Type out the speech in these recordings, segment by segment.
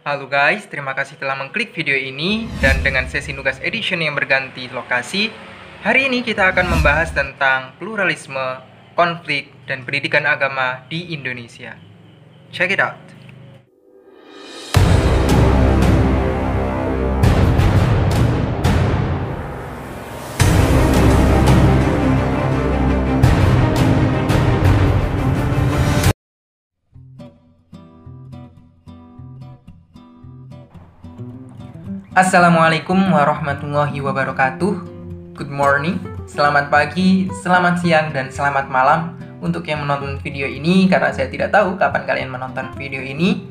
Halo guys, terima kasih telah mengklik video ini. Dan dengan sesi nugas edition yang berganti lokasi, hari ini kita akan membahas tentang pluralisme, konflik, dan pendidikan agama di Indonesia. Check it out. Assalamualaikum warahmatullahi wabarakatuh. Good morning, selamat pagi, selamat siang, dan selamat malam untuk yang menonton video ini, karena saya tidak tahu kapan kalian menonton video ini.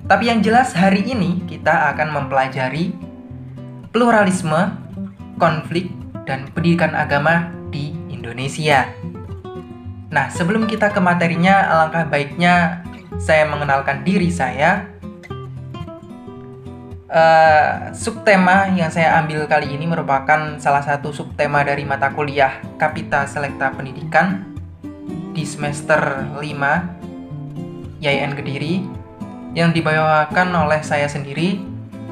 Tapi yang jelas hari ini kita akan mempelajari pluralisme, konflik, dan pendidikan agama di Indonesia. Nah, sebelum kita ke materinya, alangkah baiknya saya mengenalkan diri saya. Subtema yang saya ambil kali ini merupakan salah satu subtema dari mata kuliah Kapita Selekta Pendidikan di semester 5 YIN Kediri yang dibawakan oleh saya sendiri,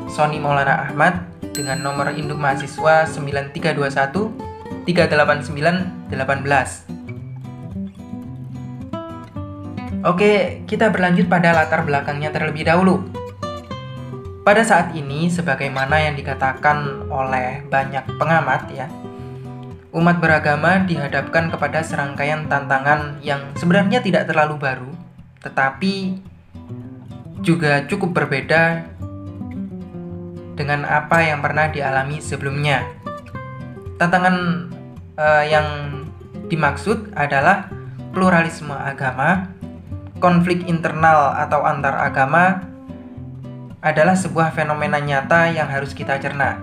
Sony Maulana Ahmad, dengan nomor induk mahasiswa 9321 389 18. Oke, kita berlanjut pada latar belakangnya terlebih dahulu. Pada saat ini, sebagaimana yang dikatakan oleh banyak pengamat ya, umat beragama dihadapkan kepada serangkaian tantangan yang sebenarnya tidak terlalu baru, tetapi juga cukup berbeda dengan apa yang pernah dialami sebelumnya. Tantangan yang dimaksud adalah pluralisme agama, konflik internal atau antar agama, adalah sebuah fenomena nyata yang harus kita cerna.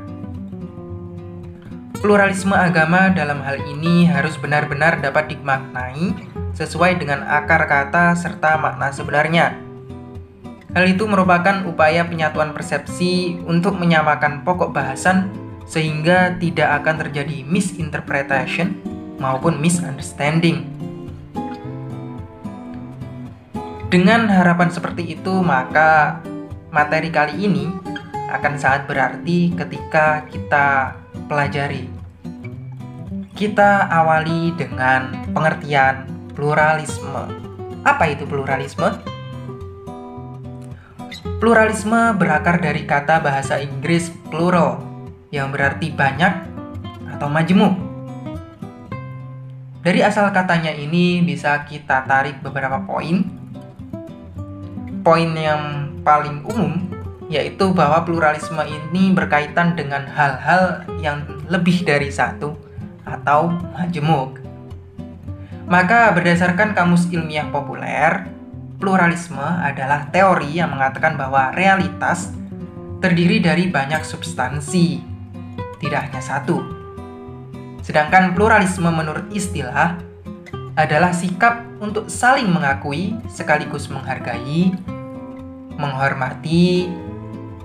Pluralisme agama dalam hal ini harus benar-benar dapat dimaknai sesuai dengan akar kata serta makna sebenarnya. Hal itu merupakan upaya penyatuan persepsi untuk menyamakan pokok bahasan sehingga tidak akan terjadi misinterpretation maupun misunderstanding. Dengan harapan seperti itu, maka materi kali ini akan sangat berarti ketika kita pelajari. Kita awali dengan pengertian pluralisme. Apa itu pluralisme? Pluralisme berakar dari kata bahasa Inggris plural, yang berarti banyak atau majemuk. Dari asal katanya ini bisa kita tarik beberapa poin. Poin yang paling umum yaitu bahwa pluralisme ini berkaitan dengan hal-hal yang lebih dari satu atau majemuk. Maka berdasarkan Kamus Ilmiah Populer, pluralisme adalah teori yang mengatakan bahwa realitas terdiri dari banyak substansi, tidak hanya satu. Sedangkan pluralisme menurut istilah adalah sikap untuk saling mengakui sekaligus menghargai, menghormati,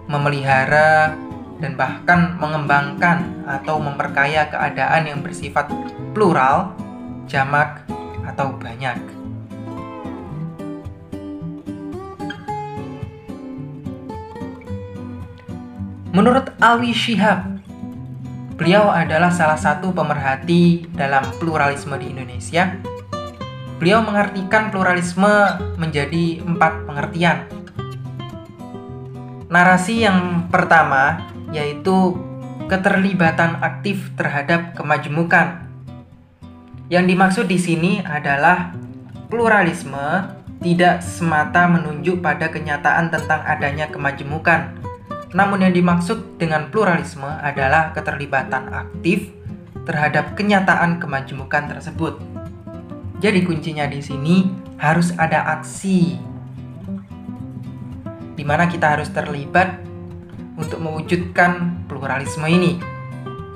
memelihara, dan bahkan mengembangkan atau memperkaya keadaan yang bersifat plural, jamak, atau banyak. Menurut Alwi Shihab, beliau adalah salah satu pemerhati dalam pluralisme di Indonesia. Beliau mengartikan pluralisme menjadi 4 pengertian. Narasi yang pertama yaitu keterlibatan aktif terhadap kemajemukan. Yang dimaksud di sini adalah pluralisme tidak semata menunjuk pada kenyataan tentang adanya kemajemukan. Namun yang dimaksud dengan pluralisme adalah keterlibatan aktif terhadap kenyataan kemajemukan tersebut. Jadi kuncinya di sini harus ada aksi, di mana kita harus terlibat untuk mewujudkan pluralisme ini.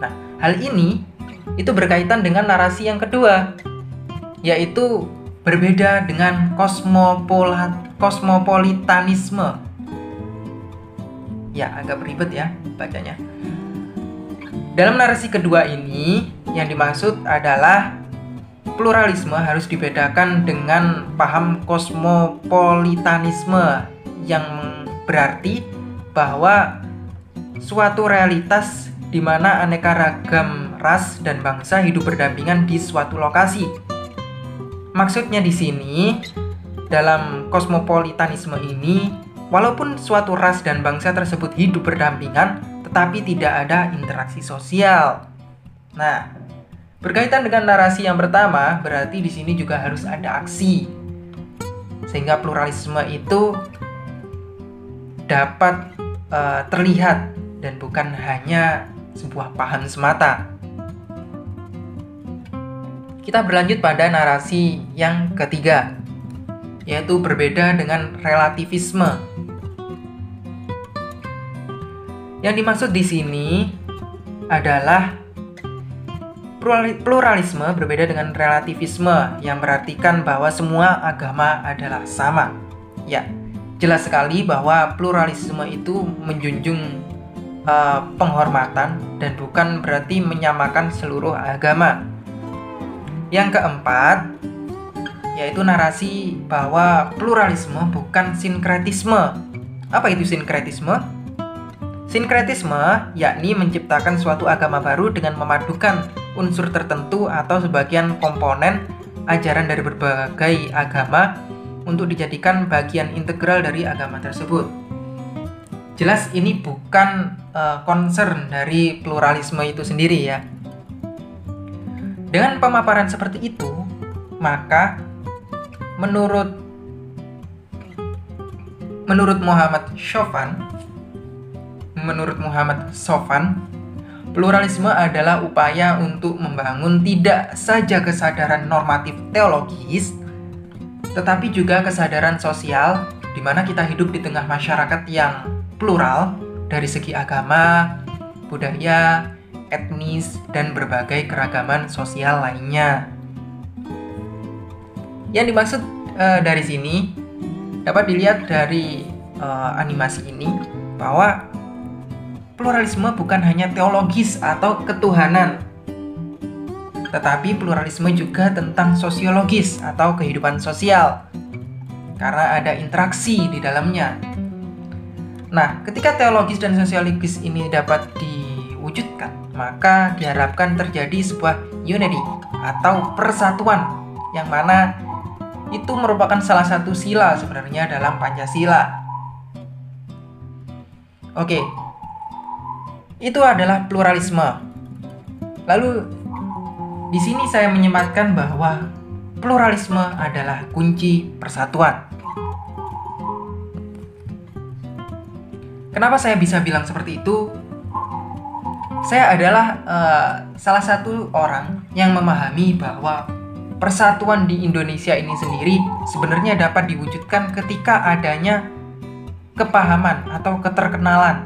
Nah, hal ini itu berkaitan dengan narasi yang kedua, yaitu berbeda dengan kosmopolitanisme. Ya, agak ribet ya bacanya. Dalam narasi kedua ini, yang dimaksud adalah pluralisme harus dibedakan dengan paham kosmopolitanisme yang berarti bahwa suatu realitas di mana aneka ragam ras dan bangsa hidup berdampingan di suatu lokasi. Maksudnya di sini, dalam kosmopolitanisme ini, walaupun suatu ras dan bangsa tersebut hidup berdampingan, tetapi tidak ada interaksi sosial. Nah, berkaitan dengan narasi yang pertama, berarti di sini juga harus ada aksi. Sehingga pluralisme itu dapat terlihat dan bukan hanya sebuah paham semata. Kita berlanjut pada narasi yang ketiga, yaitu berbeda dengan relativisme. Yang dimaksud di sini adalah pluralisme berbeda dengan relativisme yang berartikan bahwa semua agama adalah sama. Ya, jelas sekali bahwa pluralisme itu menjunjung penghormatan dan bukan berarti menyamakan seluruh agama. Yang keempat, yaitu narasi bahwa pluralisme bukan sinkretisme. Apa itu sinkretisme? Sinkretisme yakni menciptakan suatu agama baru dengan memadukan unsur tertentu atau sebagian komponen ajaran dari berbagai agama untuk dijadikan bagian integral dari agama tersebut. Jelas ini bukan concern dari pluralisme itu sendiri ya. Dengan pemaparan seperti itu, maka menurut Muhammad Sofan, pluralisme adalah upaya untuk membangun tidak saja kesadaran normatif teologis, tetapi juga kesadaran sosial di mana kita hidup di tengah masyarakat yang plural dari segi agama, budaya, etnis, dan berbagai keragaman sosial lainnya. Yang dimaksud dari sini dapat dilihat dari animasi ini bahwa pluralisme bukan hanya teologis atau ketuhanan, tetapi pluralisme juga tentang sosiologis atau kehidupan sosial, karena ada interaksi di dalamnya. Nah, ketika teologis dan sosiologis ini dapat diwujudkan, maka diharapkan terjadi sebuah unity atau persatuan, yang mana itu merupakan salah satu sila sebenarnya dalam Pancasila. Oke, itu adalah pluralisme. Lalu di sini saya menyematkan bahwa pluralisme adalah kunci persatuan. Kenapa saya bisa bilang seperti itu? Saya adalah salah satu orang yang memahami bahwa persatuan di Indonesia ini sendiri sebenarnya dapat diwujudkan ketika adanya kepahaman atau keterkenalan.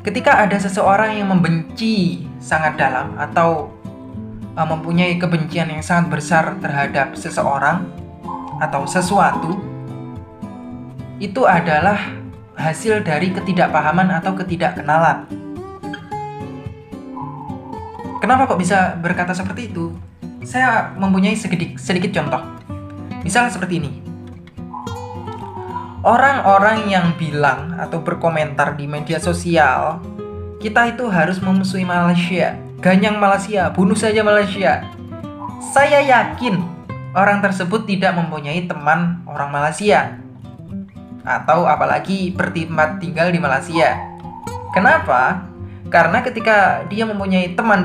Ketika ada seseorang yang membenci sangat dalam atau mempunyai kebencian yang sangat besar terhadap seseorang atau sesuatu, itu adalah hasil dari ketidakpahaman atau ketidakkenalan. Kenapa kok bisa berkata seperti itu? Saya mempunyai sedikit contoh. Misal seperti ini. Orang-orang yang bilang atau berkomentar di media sosial, kita itu harus memusuhi Malaysia, ganyang Malaysia, bunuh saja Malaysia. Saya yakin orang tersebut tidak mempunyai teman orang Malaysia, atau apalagi bertempat tinggal di Malaysia. Kenapa? Karena ketika dia mempunyai teman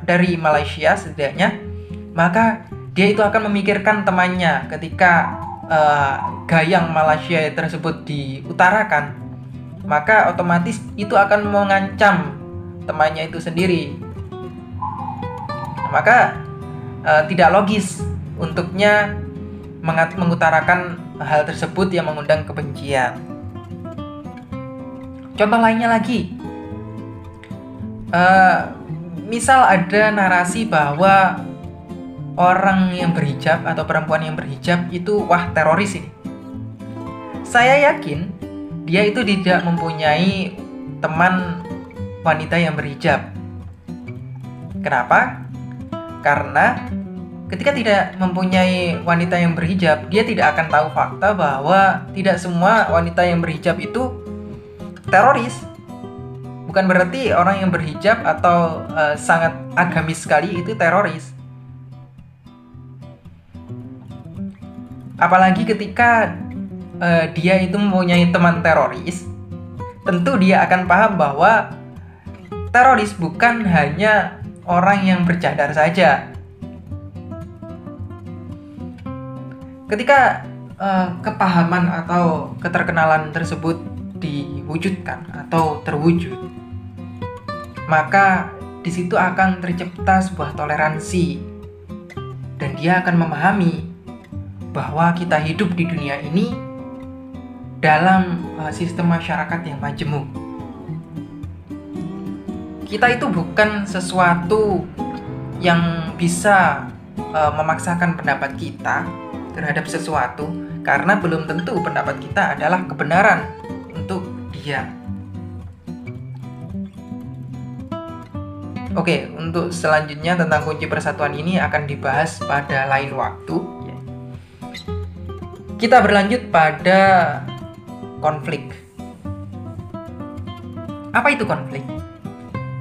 dari Malaysia setidaknya, maka dia itu akan memikirkan temannya ketika gayang Malaysia tersebut diutarakan, maka otomatis itu akan mengancam temannya itu sendiri. Maka tidak logis untuknya mengutarakan hal tersebut yang mengundang kebencian. Contoh lainnya lagi, misal ada narasi bahwa orang yang berhijab atau perempuan yang berhijab itu wah teroris ini. Saya yakin dia itu tidak mempunyai teman wanita yang berhijab. Kenapa? Karena ketika tidak mempunyai wanita yang berhijab, dia tidak akan tahu fakta bahwa tidak semua wanita yang berhijab itu teroris. Bukan berarti orang yang berhijab atau sangat agamis sekali itu teroris. Apalagi ketika dia itu mempunyai teman teroris, tentu dia akan paham bahwa teroris bukan hanya orang yang bercadar saja. Ketika kepahaman atau keterkenalan tersebut diwujudkan atau terwujud, maka di situ akan tercipta sebuah toleransi dan dia akan memahami bahwa kita hidup di dunia ini dalam sistem masyarakat yang majemuk. Kita itu bukan sesuatu yang bisa memaksakan pendapat kita terhadap sesuatu, karena belum tentu pendapat kita adalah kebenaran untuk dia. Oke, untuk selanjutnya tentang kunci persatuan ini akan dibahas pada lain waktu. Kita berlanjut pada konflik. Apa itu konflik?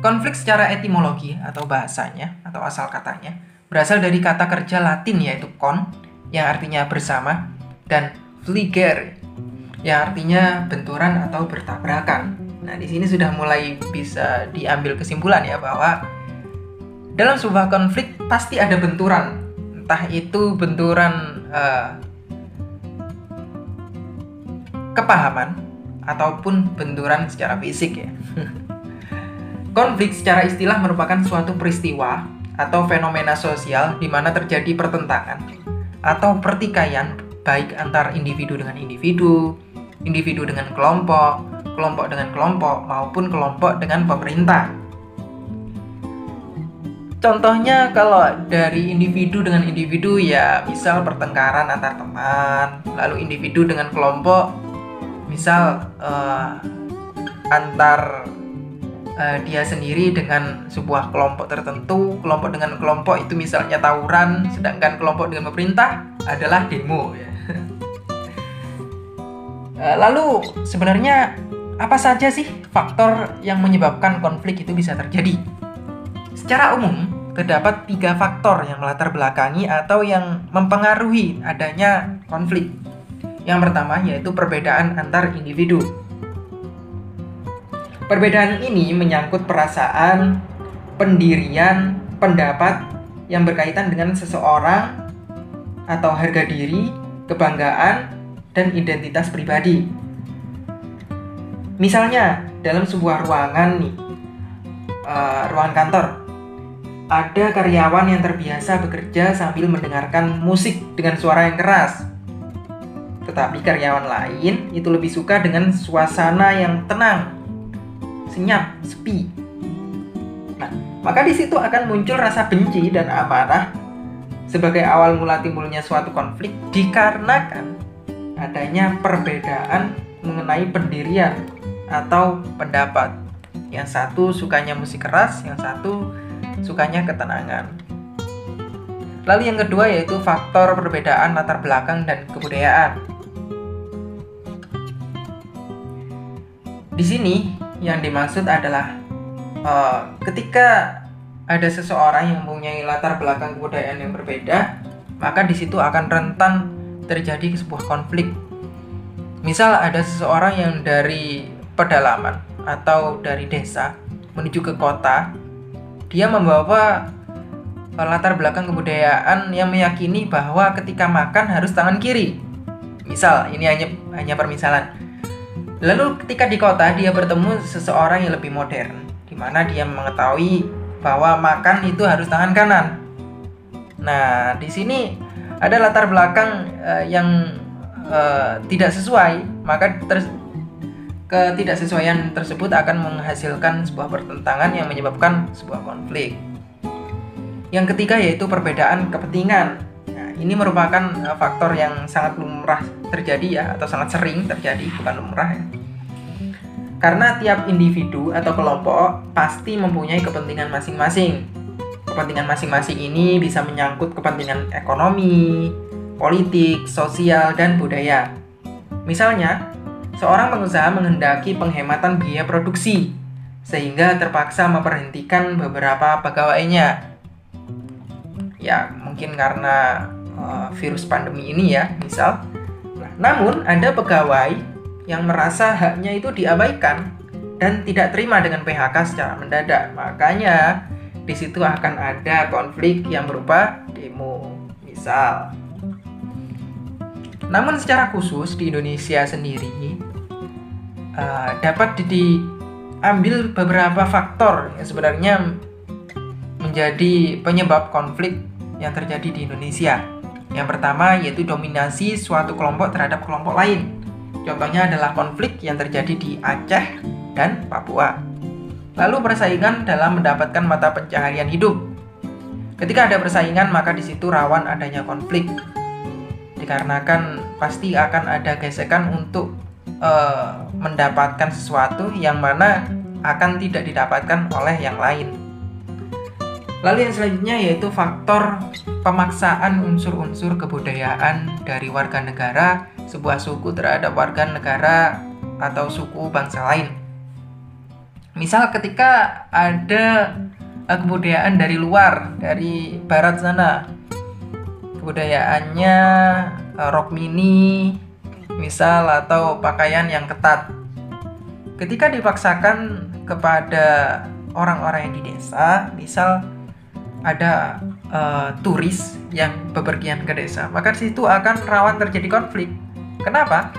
Konflik secara etimologi atau bahasanya atau asal katanya berasal dari kata kerja Latin yaitu con yang artinya bersama dan fligere yang artinya benturan atau bertabrakan. Nah, di sini sudah mulai bisa diambil kesimpulan ya bahwa dalam sebuah konflik pasti ada benturan, entah itu benturan kepahaman ataupun benturan secara fisik ya. Konflik secara istilah merupakan suatu peristiwa atau fenomena sosial di mana terjadi pertentangan atau pertikaian baik antar individu dengan individu, individu dengan kelompok, kelompok dengan kelompok, maupun kelompok dengan pemerintah. Contohnya kalau dari individu dengan individu ya misal pertengkaran antar teman, lalu individu dengan kelompok misal antar dia sendiri dengan sebuah kelompok tertentu, kelompok dengan kelompok itu misalnya tawuran, sedangkan kelompok dengan pemerintah adalah demo ya. Lalu sebenarnya apa saja sih faktor yang menyebabkan konflik itu bisa terjadi? Secara umum terdapat 3 faktor yang melatar belakangi atau yang mempengaruhi adanya konflik. Yang pertama yaitu perbedaan antar individu. Perbedaan ini menyangkut perasaan, pendirian, pendapat yang berkaitan dengan seseorang atau harga diri, kebanggaan, dan identitas pribadi. Misalnya, dalam sebuah ruangan nih, ruangan kantor, ada karyawan yang terbiasa bekerja sambil mendengarkan musik dengan suara yang keras. Tetapi karyawan lain itu lebih suka dengan suasana yang tenang, senyap, sepi. Nah, maka di situ akan muncul rasa benci dan amarah sebagai awal mula timbulnya suatu konflik dikarenakan adanya perbedaan mengenai pendirian atau pendapat. Yang satu sukanya musik keras, yang satu sukanya ketenangan. Lalu yang kedua yaitu faktor perbedaan latar belakang dan kebudayaan. Di sini yang dimaksud adalah ketika ada seseorang yang mempunyai latar belakang kebudayaan yang berbeda, maka di situ akan rentan terjadi sebuah konflik. Misal ada seseorang yang dari pedalaman atau dari desa menuju ke kota, dia membawa latar belakang kebudayaan yang meyakini bahwa ketika makan harus tangan kiri. Misal, ini hanya permisalan. Lalu ketika di kota dia bertemu seseorang yang lebih modern, di mana dia mengetahui bahwa makan itu harus tangan kanan. Nah, di sini ada latar belakang yang tidak sesuai, maka ketidaksesuaian tersebut akan menghasilkan sebuah pertentangan yang menyebabkan sebuah konflik. Yang ketiga yaitu perbedaan kepentingan. Nah, ini merupakan faktor yang sangat lumrah terjadi ya, atau sangat sering terjadi, bukan lumrah ya. Karena tiap individu atau kelompok pasti mempunyai kepentingan masing-masing. kepentingan masing-masing ini bisa menyangkut kepentingan ekonomi, politik, sosial, dan budaya. Misalnya, seorang pengusaha menghendaki penghematan biaya produksi, sehingga terpaksa memberhentikan beberapa pegawainya. Ya, mungkin karena virus pandemi ini ya, misal. Namun, ada pegawai yang merasa haknya itu diabaikan dan tidak terima dengan PHK secara mendadak. Makanya, di situ akan ada konflik yang berupa demo, misal. Namun secara khusus di Indonesia sendiri dapat diambil beberapa faktor yang sebenarnya menjadi penyebab konflik yang terjadi di Indonesia. Yang pertama yaitu dominasi suatu kelompok terhadap kelompok lain. Contohnya adalah konflik yang terjadi di Aceh dan Papua. Lalu persaingan dalam mendapatkan mata pencaharian hidup. Ketika ada persaingan, maka di situ rawan adanya konflik. Dikarenakan pasti akan ada gesekan untuk mendapatkan sesuatu yang mana akan tidak didapatkan oleh yang lain. Lalu yang selanjutnya yaitu faktor pemaksaan unsur-unsur kebudayaan dari warga negara sebuah suku terhadap warga negara atau suku bangsa lain. Misal ketika ada kebudayaan dari luar, dari barat sana, kebudayaannya rok mini, misal, atau pakaian yang ketat. Ketika dipaksakan kepada orang-orang yang di desa, misal ada turis yang bepergian ke desa, maka di situ akan rawan terjadi konflik. Kenapa?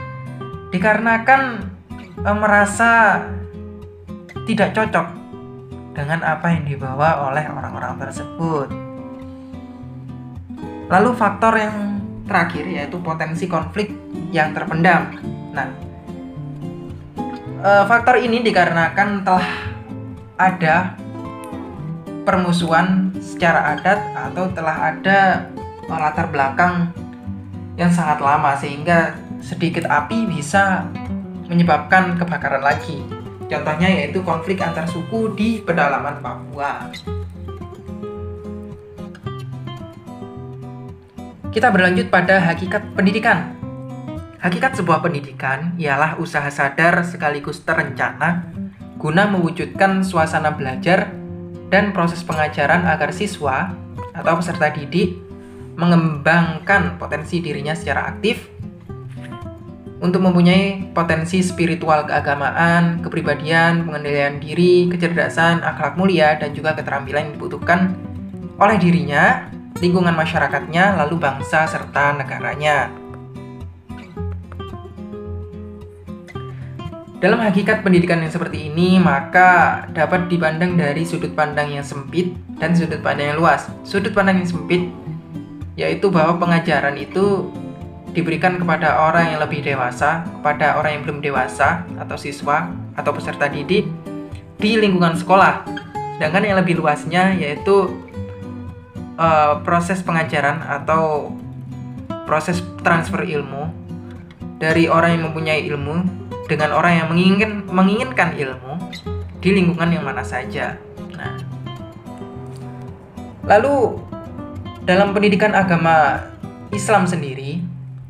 Dikarenakan merasa tidak cocok dengan apa yang dibawa oleh orang-orang tersebut. Lalu faktor yang terakhir yaitu potensi konflik yang terpendam. Nah, faktor ini dikarenakan telah ada permusuhan secara adat atau telah ada latar belakang yang sangat lama sehingga sedikit api bisa menyebabkan kebakaran lagi. Contohnya yaitu konflik antar suku di pedalaman Papua. Kita berlanjut pada hakikat pendidikan. Hakikat sebuah pendidikan ialah usaha sadar sekaligus terencana guna mewujudkan suasana belajar dan proses pengajaran agar siswa atau peserta didik mengembangkan potensi dirinya secara aktif untuk mempunyai potensi spiritual keagamaan, kepribadian, pengendalian diri, kecerdasan, akhlak mulia, dan juga keterampilan yang dibutuhkan oleh dirinya, lingkungan masyarakatnya, lalu bangsa serta negaranya. Dalam hakikat pendidikan yang seperti ini, maka dapat dipandang dari sudut pandang yang sempit dan sudut pandang yang luas. Sudut pandang yang sempit yaitu bahwa pengajaran itu diberikan kepada orang yang lebih dewasa, kepada orang yang belum dewasa, atau siswa, atau peserta didik di lingkungan sekolah. Sedangkan yang lebih luasnya yaitu proses pengajaran atau proses transfer ilmu dari orang yang mempunyai ilmu dengan orang yang menginginkan ilmu di lingkungan yang mana saja. Nah, lalu dalam pendidikan agama Islam sendiri,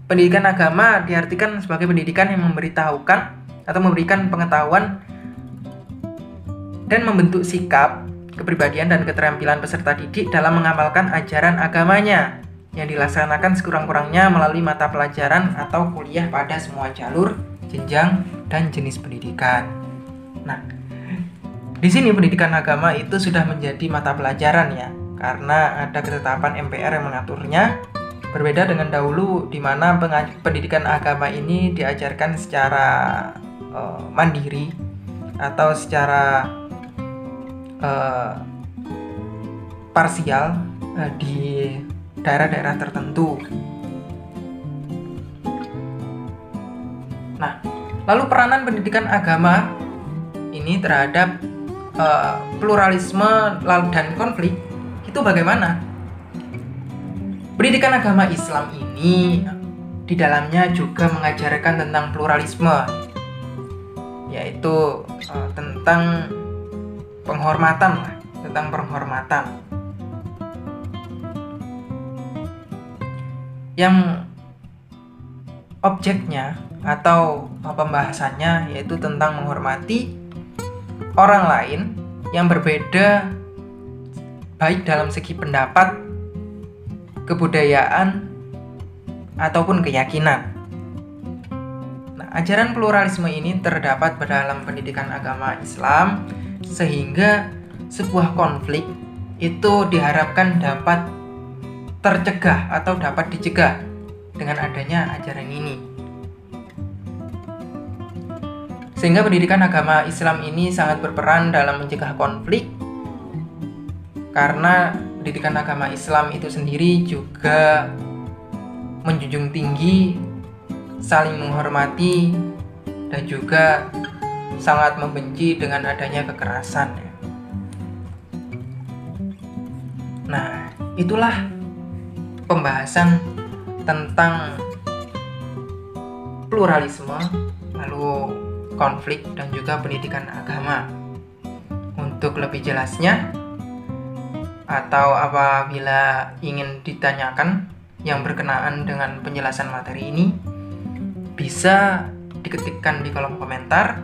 pendidikan agama diartikan sebagai pendidikan yang memberitahukan atau memberikan pengetahuan dan membentuk sikap, kepribadian, dan keterampilan peserta didik dalam mengamalkan ajaran agamanya yang dilaksanakan sekurang-kurangnya melalui mata pelajaran atau kuliah pada semua jalur, jenjang, dan jenis pendidikan. Nah, di sini pendidikan agama itu sudah menjadi mata pelajaran ya, karena ada ketetapan MPR yang mengaturnya. Berbeda dengan dahulu di mana pendidikan agama ini diajarkan secara mandiri atau secara parsial di daerah-daerah tertentu. Nah, lalu peranan pendidikan agama ini terhadap pluralisme dan konflik itu bagaimana? Pendidikan agama Islam ini di dalamnya juga mengajarkan tentang pluralisme, yaitu tentang penghormatan. yang objeknya atau pembahasannya yaitu tentang menghormati orang lain yang berbeda, baik dalam segi pendapat, kebudayaan, ataupun keyakinan. Nah, ajaran pluralisme ini terdapat dalam pendidikan agama Islam, sehingga sebuah konflik itu diharapkan dapat tercegah atau dapat dicegah dengan adanya ajaran ini. Sehingga pendidikan agama Islam ini sangat berperan dalam mencegah konflik, karena pendidikan agama Islam itu sendiri juga menjunjung tinggi saling menghormati dan juga sangat membenci dengan adanya kekerasan. Nah, itulah pembahasan tentang pluralisme, lalu konflik, dan juga pendidikan agama. Untuk lebih jelasnya, atau apabila ingin ditanyakan yang berkenaan dengan penjelasan materi ini, bisa diketikkan di kolom komentar.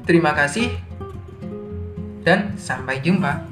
Terima kasih dan sampai jumpa.